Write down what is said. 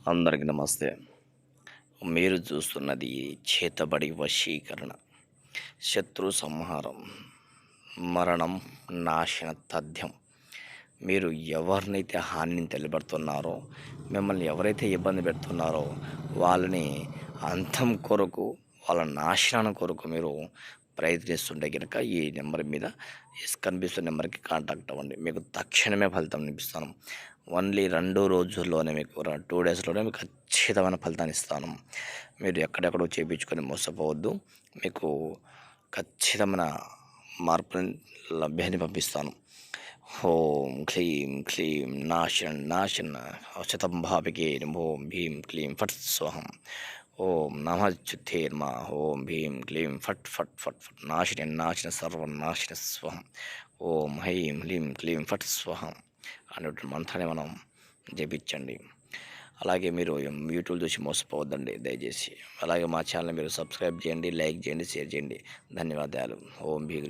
అందరికి నమస్తే. మీరు చూస్తున్నది చేతబడి వశీకరణ, శత్రు సంహారం, మరణం, నాశన తథ్యం. మీరు ఎవరినైతే హానిని తెలియబడుతున్నారో, మిమ్మల్ని ఎవరైతే ఇబ్బంది పెడుతున్నారో వాళ్ళని అంతం కొరకు, వాళ్ళ నాశనం కొరకు మీరు ప్రయత్నిస్తుంటే కనుక ఈ నెంబర్ మీద కనిపిస్తున్న నెంబర్కి కాంటాక్ట్ అవ్వండి. మీకు తక్షణమే ఫలితం ఇప్పిస్తాను. ఓన్లీ 2 రోజుల్లోనే, మీకు 2 డేస్లోనే మీకు ఖచ్చితమైన ఫలితాన్ని ఇస్తాను. మీరు ఎక్కడెక్కడో చేయించుకొని మోసపోవద్దు. మీకు ఖచ్చితమైన మార్పుని లభ్యాన్ని పంపిస్తాను. ఓం క్లీం క్లీం నాశన నాశన శతం భావికే ఓం భీం క్లీం ఫట్ స్వహం. ఓం నమశ్చుద్ధేర్మ ఓం భీం క్లీం ఫట్ ఫట్ ఫట్ ఫట్ నాశన నాశన సర్వనాశన స్వహం. ఓం హైం హ్లీం క్లీం ఫట్ స్వహం అనేటువంటి మంత్రాన్ని మనం జపించండి. అలాగే మీరు యూట్యూబ్ చూసి మోసపోవద్దండి దయచేసి. అలాగే మా ఛానల్ మీరు సబ్స్క్రైబ్ చేయండి, లైక్ చేయండి, షేర్ చేయండి. ధన్యవాదాలు. ఓం భీ